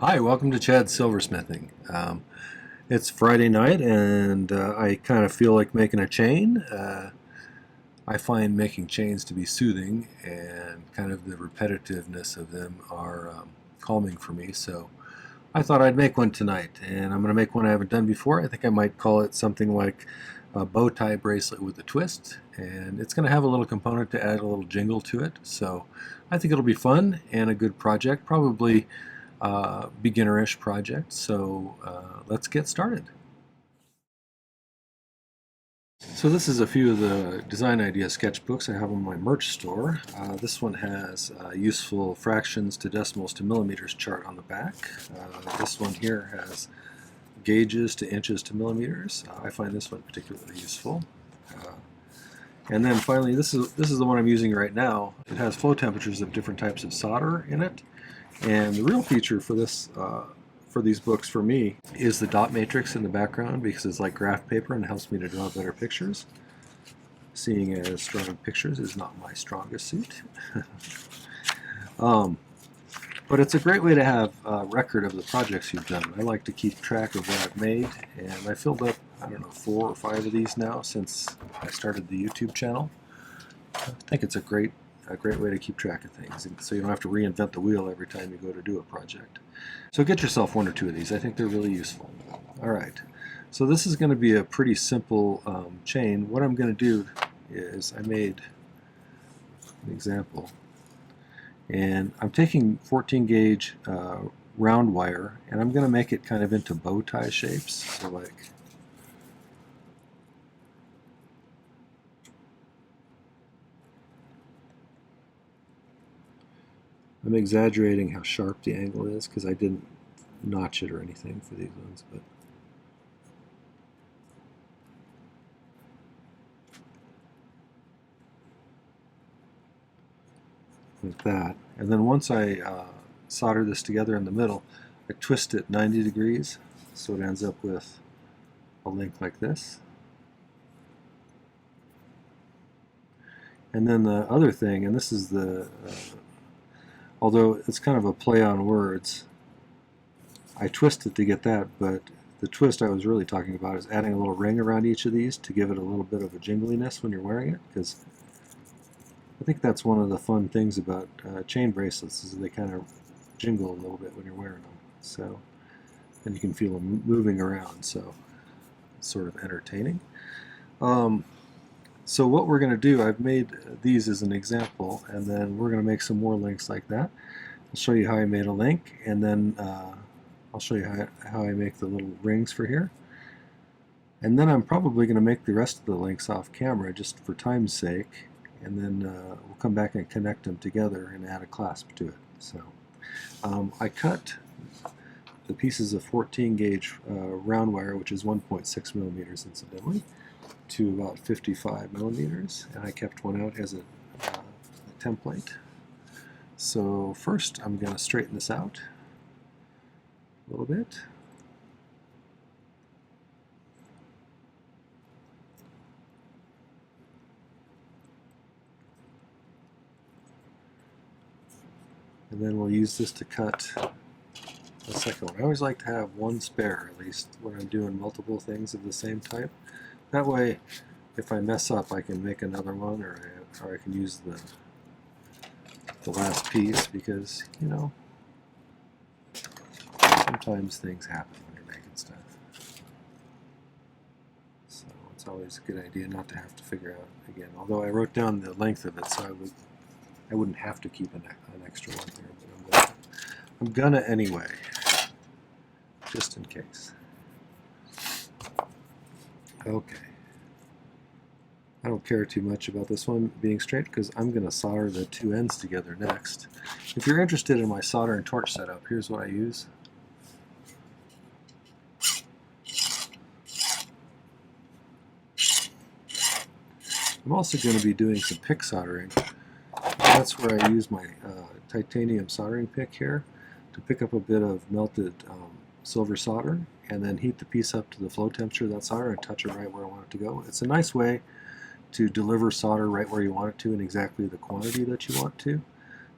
Hi, welcome to Chad's Silversmithing. It's Friday night and I kind of feel like making a chain. I find making chains to be soothing and kind of the repetitiveness of them are calming for me. So I thought I'd make one tonight, and I'm going to make one I haven't done before. I think I might call it something like a bow tie bracelet with a twist, and it's going to have a little component to add a little jingle to it. So I think it'll be fun and a good project, probably beginnerish project. So let's get started. So this is a few of the design idea sketchbooks I have on my merch store. This one has useful fractions to decimals to millimeters chart on the back. This one here has gauges to inches to millimeters. I find this one particularly useful. And then finally, this is the one I'm using right now. It has flow temperatures of different types of solder in it. And the real feature for this for these books for me is the dot matrix in the background, because it's like graph paper and helps me to draw better pictures. Seeing as drawing pictures is not my strongest suit. But it's a great way to have a record of the projects you've done. I like to keep track of what I've made, and I filled up, I don't know, 4 or 5 of these now since I started the YouTube channel. I think it's a great way to keep track of things, so you don't have to reinvent the wheel every time you go to do a project. So get yourself 1 or 2 of these. I think they're really useful. Alright, so this is going to be a pretty simple chain. What I'm going to do is I made an example, and I'm taking 14 gauge round wire, and I'm going to make it kind of into bow tie shapes. So like I'm exaggerating how sharp the angle is because I didn't notch it or anything for these ones, but like that. And then once I solder this together in the middle, I twist it 90 degrees so it ends up with a link like this. And then the other thing, and this is the although it's kind of a play on words, I twist it to get that, but the twist I was really talking about is adding a little ring around each of these to give it a little bit of a jingliness when you're wearing it, because I think that's one of the fun things about chain bracelets is they kind of jingle a little bit when you're wearing them. So, and you can feel them moving around, so it's sort of entertaining. So what we're going to do, I've made these as an example, and then we're going to make some more links like that. I'll show you how I made a link, and then I'll show you how I make the little rings for here. And then I'm probably going to make the rest of the links off camera just for time's sake, and then we'll come back and connect them together and add a clasp to it. So I cut the pieces of 14 gauge round wire, which is 1.6 millimeters incidentally, to about 55 millimeters, and I kept one out as a template. So first I'm going to straighten this out a little bit. And then we'll use this to cut the second one. I always like to have one spare, at least when I'm doing multiple things of the same type. That way, if I mess up, I can make another one, or I can use the last piece, because, you know, sometimes things happen when you're making stuff. So it's always a good idea not to have to figure out again. Although I wrote down the length of it, so I wouldn't have to keep an extra one here, but I'm gonna anyway, just in case. Okay. I don't care too much about this one being straight because I'm going to solder the 2 ends together next. If you're interested in my solder and torch setup, here's what I use. I'm also going to be doing some pick soldering. That's where I use my titanium soldering pick here to pick up a bit of melted silver solder, and then heat the piece up to the flow temperature of that solder and touch it right where I want it to go. It's a nice way to deliver solder right where you want it to in exactly the quantity that you want to.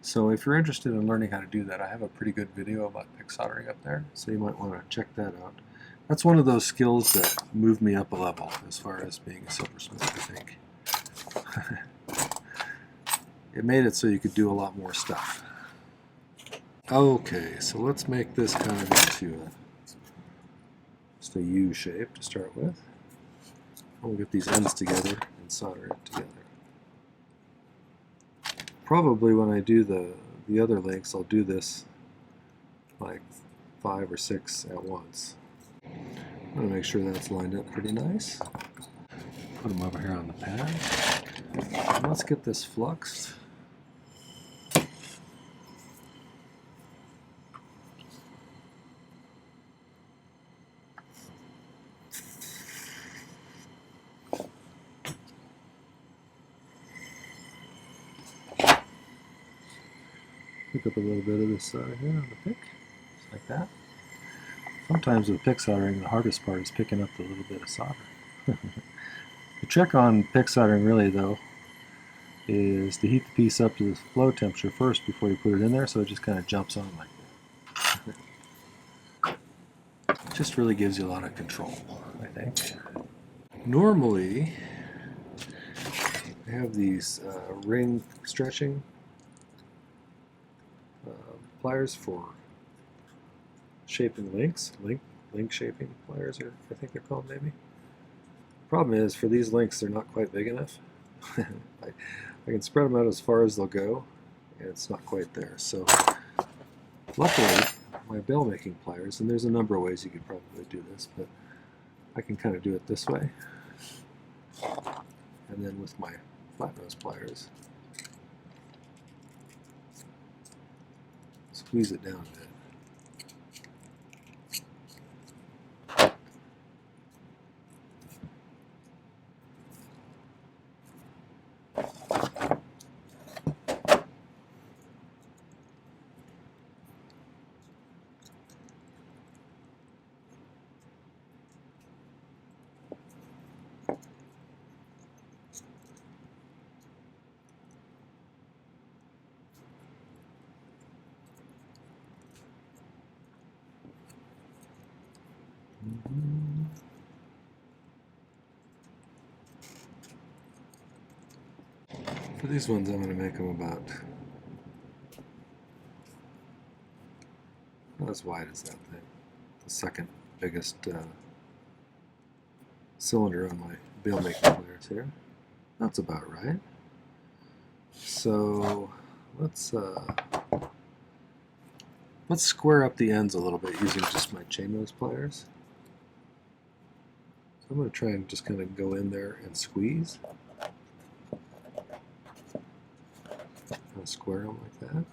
So if you're interested in learning how to do that, I have a pretty good video about pick soldering up there, so you might want to check that out. That's one of those skills that moved me up a level as far as being a silversmith, I think. It made it so you could do a lot more stuff. Okay, so let's make this kind of into just a U shape to start with. We'll get these ends together and solder it together. Probably when I do the other links, I'll do this like 5 or 6 at once. I'm going to make sure that's lined up pretty nice. Put them over here on the pad. And let's get this fluxed. Pick up a little bit of this solder here on the pick, just like that. Sometimes with pick soldering, the hardest part is picking up the little bit of solder. The trick on pick soldering really though is to heat the piece up to the flow temperature first before you put it in there, so it just kind of jumps on like that. It just really gives you a lot of control, I think. Normally, I have these ring stretching pliers for shaping links, link shaping pliers, or I think they're called maybe. Problem is, for these links, they're not quite big enough. I can spread them out as far as they'll go, and it's not quite there. So, luckily, my bell making pliers, and there's a number of ways you could probably do this, but I can kind of do it this way. And then with my flat nose pliers, squeeze it down a bit. For these ones, I'm going to make them about not as wide as that thing. The second biggest cylinder on my bale making pliers here. That's about right. So let's square up the ends a little bit using just my chain nose pliers. So I'm going to try and just kind of go in there and squeeze. Kind of square them like that.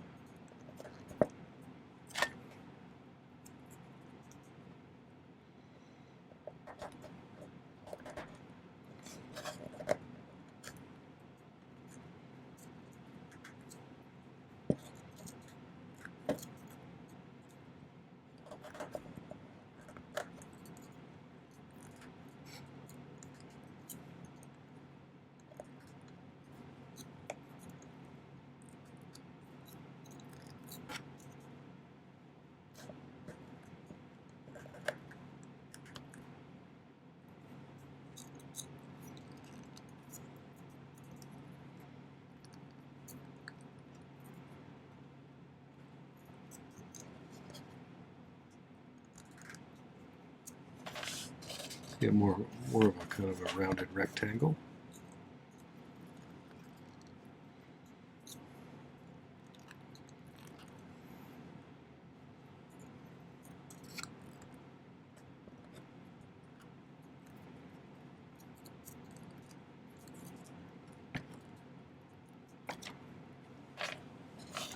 Get more of a kind of a rounded rectangle.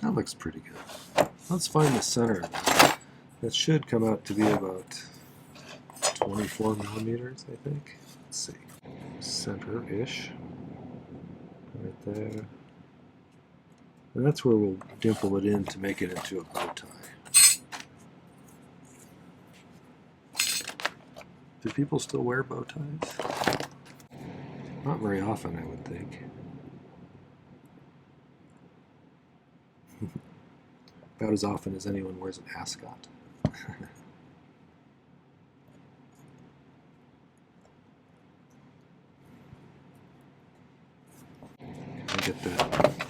That looks pretty good. Let's find the center of that. That should come out to be about 24 millimeters, I think. Let's see. Center-ish. Right there. And that's where we'll dimple it in to make it into a bow tie. Do people still wear bow ties? Not very often, I would think. About as often as anyone wears an ascot. Get that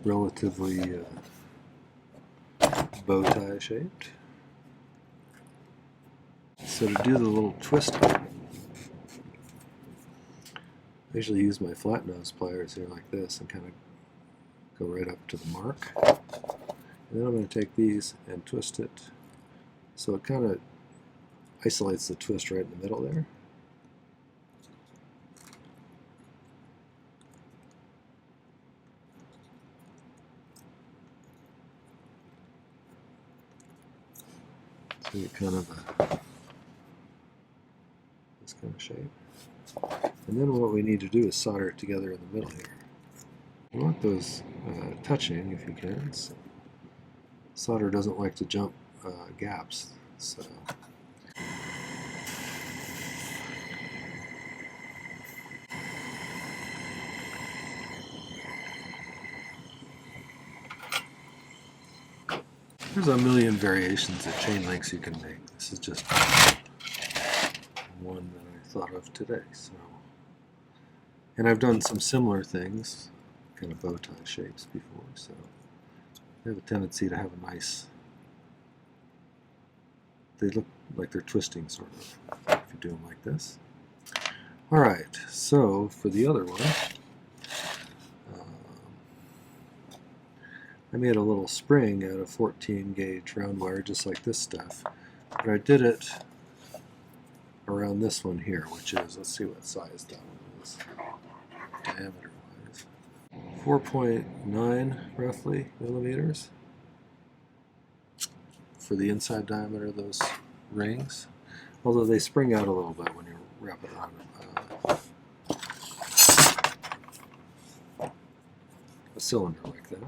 relatively bow tie shaped. So to do the little twist, I usually use my flat nose pliers here like this and kind of go right up to the mark. And then I'm going to take these and twist it so it kind of isolates the twist right in the middle there. So you get kind of this kind of shape. And then what we need to do is solder it together in the middle here. You want those touching if you can. So solder doesn't like to jump gaps. So there's a million variations of chain links you can make. This is just one that I thought of today. So, and I've done some similar things, kind of bow tie shapes before. So they have a tendency to have a nice. They look like they're twisting, sort of, if you do them like this. All right. So for the other one, I made a little spring out of 14 gauge round wire, just like this stuff. But I did it around this one here, which is, let's see what size that one is, diameter-wise. 4.9, roughly, millimeters for the inside diameter of those rings. Although they spring out a little bit when you wrap it on a cylinder like that.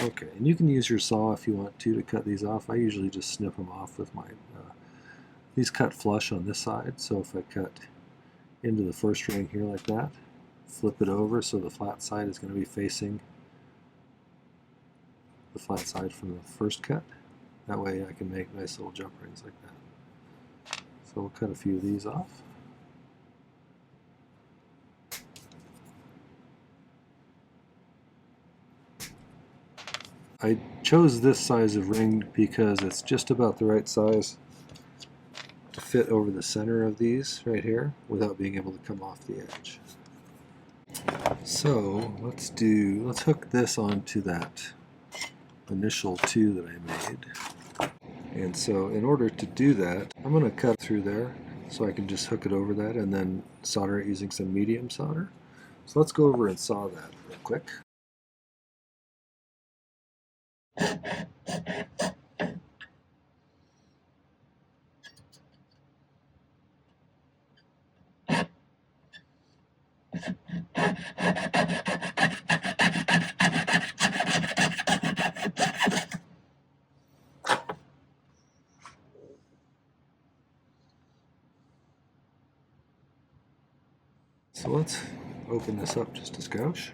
Okay, and you can use your saw if you want to cut these off. I usually just snip them off with my, these cut flush on this side, so if I cut into the first ring here like that, flip it over so the flat side is going to be facing the flat side from the first cut. That way I can make nice little jump rings like that. So we'll cut a few of these off. I chose this size of ring because it's just about the right size to fit over the center of these right here without being able to come off the edge. So let's hook this onto that initial 2 that I made. And so in order to do that, I'm going to cut through there so I can just hook it over that and then solder it using some medium solder. So let's go over and saw that real quick. So let's open this up just a skosh.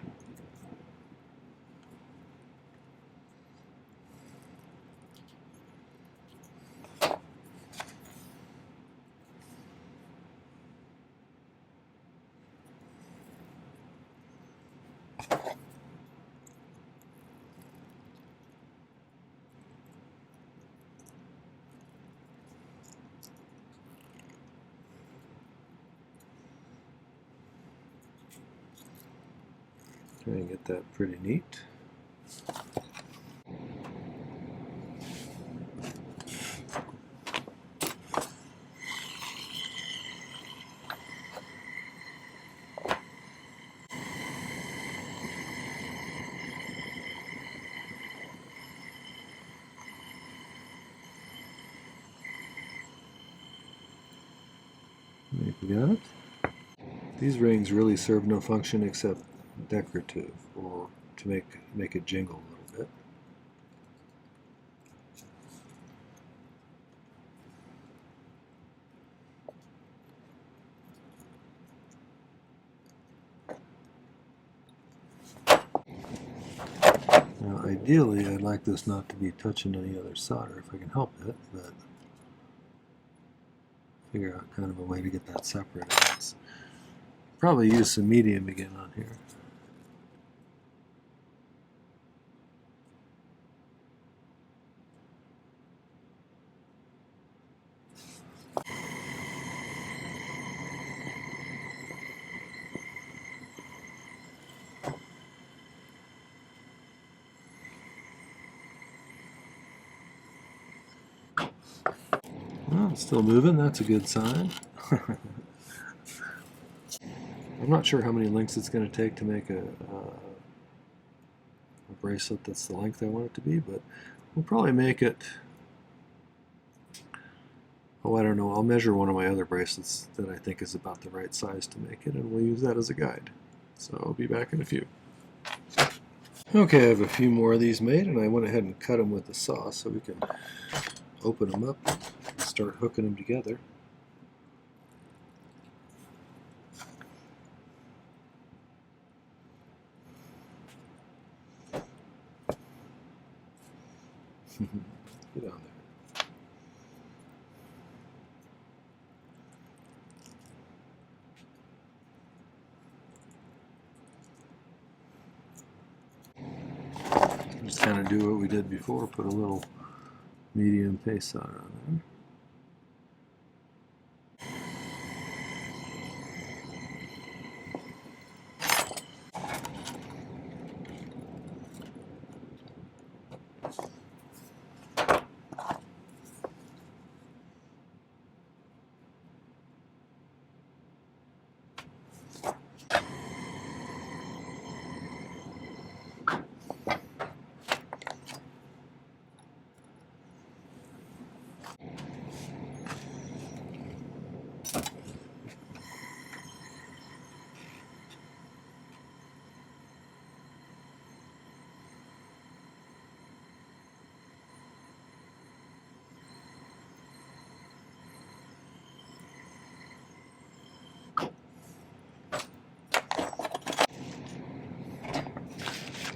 Try and get that pretty neat. You got it? These rings really serve no function except decorative, or to make it jingle a little bit. Now, Ideally, I'd like this not to be touching any other solder if I can help it, but figure out kind of a way to get that separated. Let's probably use some medium again on here. Well, it's still moving. That's a good sign. I'm not sure how many links it's going to take to make a bracelet that's the length I want it to be, but we'll probably make it, oh, I don't know, I'll measure one of my other bracelets that I think is about the right size to make it, and we'll use that as a guide. So I'll be back in a few. Okay, I have a few more of these made, and I went ahead and cut them with the saw so we can open them up and start hooking them together. Get on there. Just kind of do what we did before, put a little medium paste solder on there.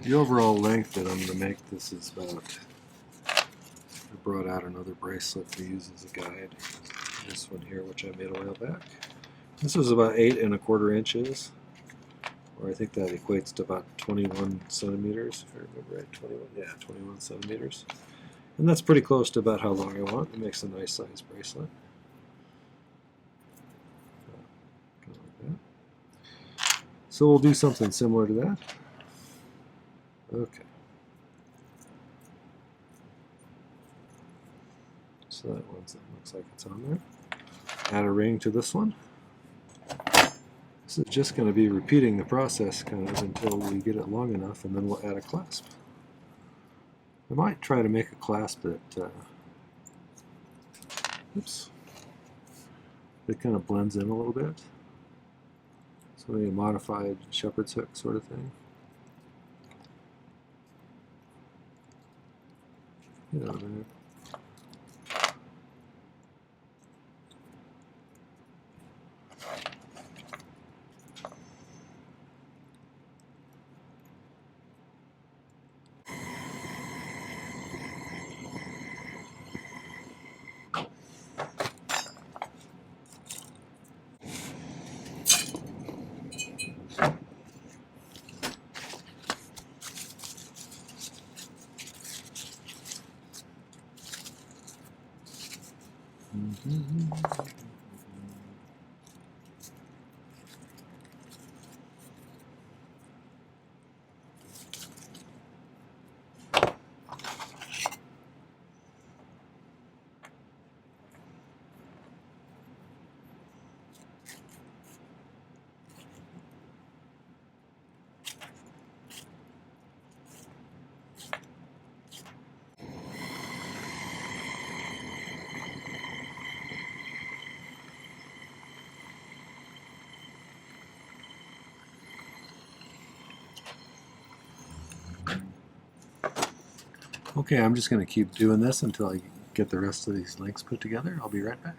The overall length that I'm going to make this is about, I brought out another bracelet to use as a guide. This one here, which I made a while back. This was about 8 1/4 inches, or I think that equates to about 21 centimeters, if I remember right. 21, yeah, 21 centimeters. And that's pretty close to about how long I want. It makes a nice size bracelet. Kind of like that. So we'll do something similar to that. Okay. So that looks like it's on there. Add a ring to this one. This is just going to be repeating the process kind of until we get it long enough, and then we'll add a clasp. I might try to make a clasp that, oops, that kind of blends in a little bit. So maybe a modified shepherd's hook sort of thing. Get on there. Okay, I'm just going to keep doing this until I get the rest of these links put together. I'll be right back.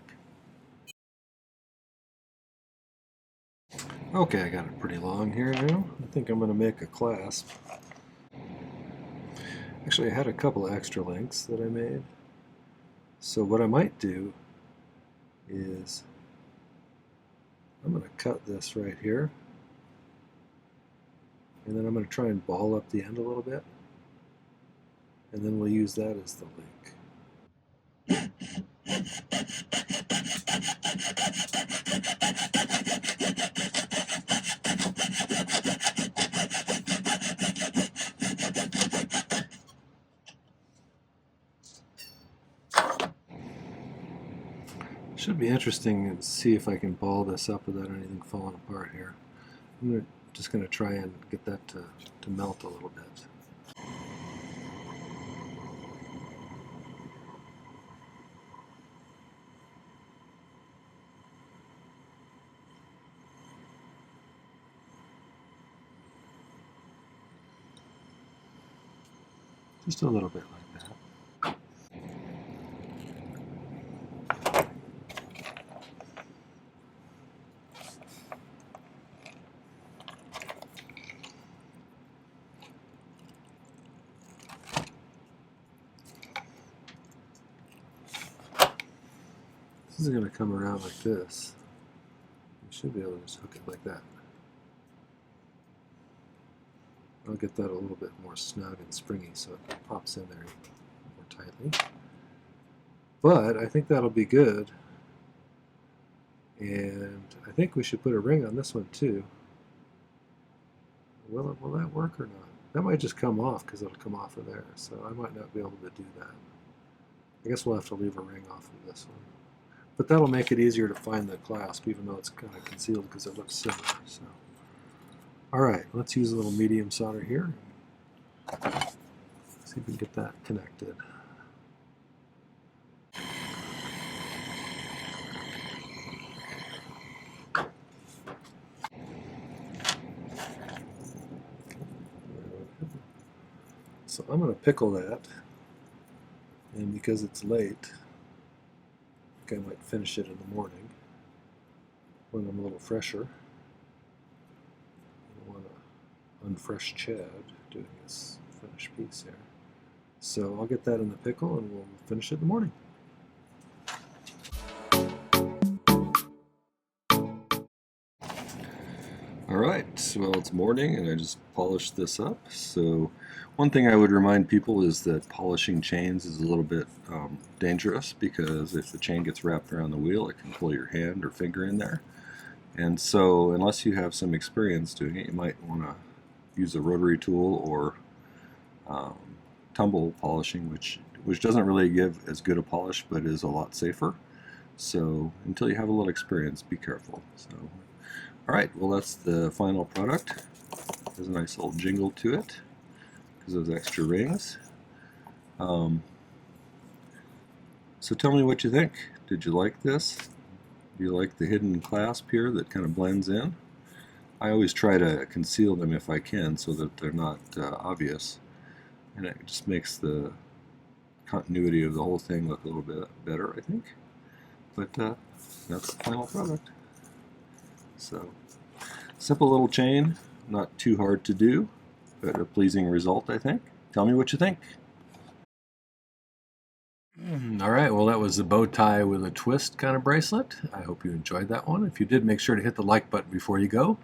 Okay, I got it pretty long here now. I think I'm going to make a clasp. Actually, I had a couple of extra links that I made. So what I might do is I'm going to cut this right here, and then I'm going to try and ball up the end a little bit, and then we'll use that as the link. Should be interesting to see if I can ball this up without anything falling apart here. I'm just going to try and get that to melt a little bit. Just a little bit like that. This is going to come around like this. You should be able to just hook it like that. I'll get that a little bit more snug and springy so it pops in there more tightly. But I think that'll be good. And I think we should put a ring on this one too. Will that work or not? That might just come off because it'll come off of there, so I might not be able to do that. I guess we'll have to leave a ring off of this one. But that'll make it easier to find the clasp, even though it's kind of concealed because it looks similar. So, alright, let's use a little medium solder here. See if we can get that connected. So I'm going to pickle that, and because it's late, I think I might finish it in the morning when I'm a little fresher. I don't want to unfresh Chad doing his finished piece here. So I'll get that in the pickle and we'll finish it in the morning. Alright, well it's morning and I just polished this up. So one thing I would remind people is that polishing chains is a little bit dangerous, because if the chain gets wrapped around the wheel it can pull your hand or finger in there. And so unless you have some experience doing it, you might want to use a rotary tool or tumble polishing, which doesn't really give as good a polish but is a lot safer. So until you have a little experience, be careful. So, alright, well that's the final product. There's a nice little jingle to it because of those extra rings. So tell me what you think. Did you like this? Do you like the hidden clasp here that kind of blends in? I always try to conceal them if I can so that they're not obvious, and it just makes the continuity of the whole thing look a little bit better, I think. But that's the final product. So, simple little chain, not too hard to do, but a pleasing result, I think. Tell me what you think. Alright, well that was the bow tie with a twist kind of bracelet. I hope you enjoyed that one. If you did, make sure to hit the like button before you go.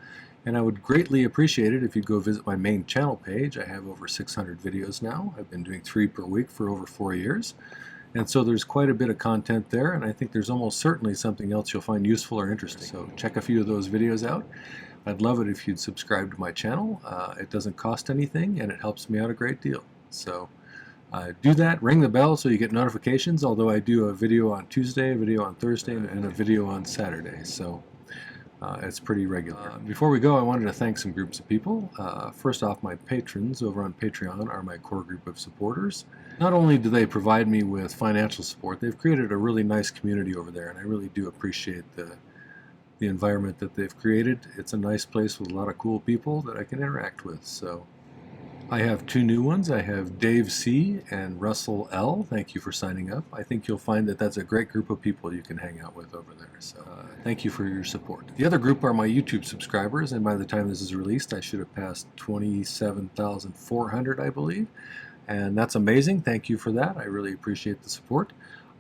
And I would greatly appreciate it if you'd go visit my main channel page. I have over 600 videos now. I've been doing 3 per week for over 4 years. And so there's quite a bit of content there, and I think there's almost certainly something else you'll find useful or interesting. So check a few of those videos out. I'd love it if you'd subscribe to my channel. It doesn't cost anything, and it helps me out a great deal. So do that, ring the bell so you get notifications, although I do a video on Tuesday, a video on Thursday, and a video on Saturday. So it's pretty regular. Before we go, I wanted to thank some groups of people. First off, my patrons over on Patreon are my core group of supporters. Not only do they provide me with financial support, they've created a really nice community over there, and I really do appreciate the environment that they've created. It's a nice place with a lot of cool people that I can interact with. So I have 2 new ones. I have Dave C. and Russell L. Thank you for signing up. I think you'll find that that's a great group of people you can hang out with over there. So thank you for your support. The other group are my YouTube subscribers, and by the time this is released, I should have passed 27,400, I believe. and that's amazing. Thank you for that. I really appreciate the support.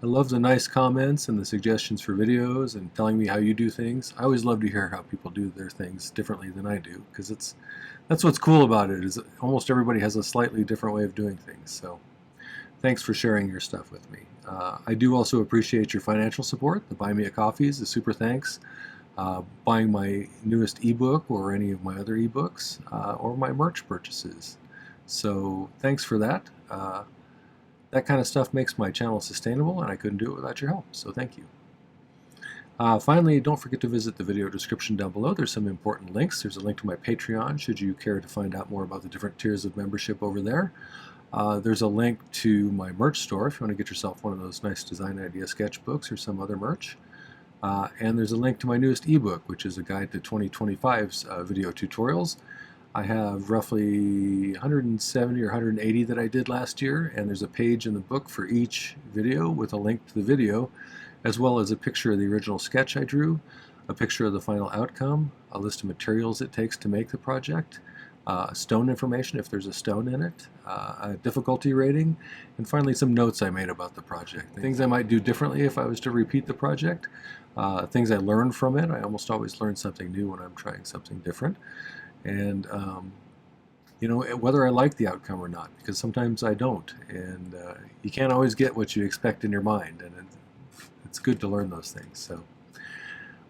I love the nice comments and the suggestions for videos and telling me how you do things. I always love to hear how people do their things differently than I do, because that's what's cool about it, is almost everybody has a slightly different way of doing things. So thanks for sharing your stuff with me. I do also appreciate your financial support. The Buy Me a Coffees, the super thanks. Buying my newest ebook or any of my other ebooks, or my merch purchases. So thanks for that. That kind of stuff makes my channel sustainable, and I couldn't do it without your help, so thank you. Finally, don't forget to visit the video description down below. There's some important links. There's a link to my Patreon, should you care to find out more about the different tiers of membership over there. There's a link to my merch store if you want to get yourself one of those nice design idea sketchbooks or some other merch. And there's a link to my newest ebook, which is a guide to 2025's video tutorials. I have roughly 170 or 180 that I did last year, and there's a page in the book for each video with a link to the video, as well as a picture of the original sketch I drew, a picture of the final outcome, a list of materials it takes to make the project, stone information if there's a stone in it, a difficulty rating, and finally some notes I made about the project. Things I might do differently if I was to repeat the project, things I learned from it. I almost always learn something new when I'm trying something different. And you know, whether I like the outcome or not, because sometimes I don't, and you can't always get what you expect in your mind, and it's good to learn those things. So,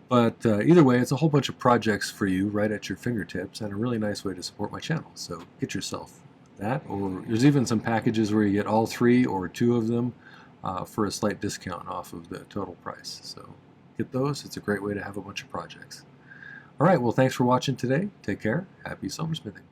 but either way, it's a whole bunch of projects for you right at your fingertips, and a really nice way to support my channel. So get yourself that, or there's even some packages where you get all 3 or 2 of them for a slight discount off of the total price. So get those. It's a great way to have a bunch of projects. All right, well, thanks for watching today. Take care. Happy silversmithing.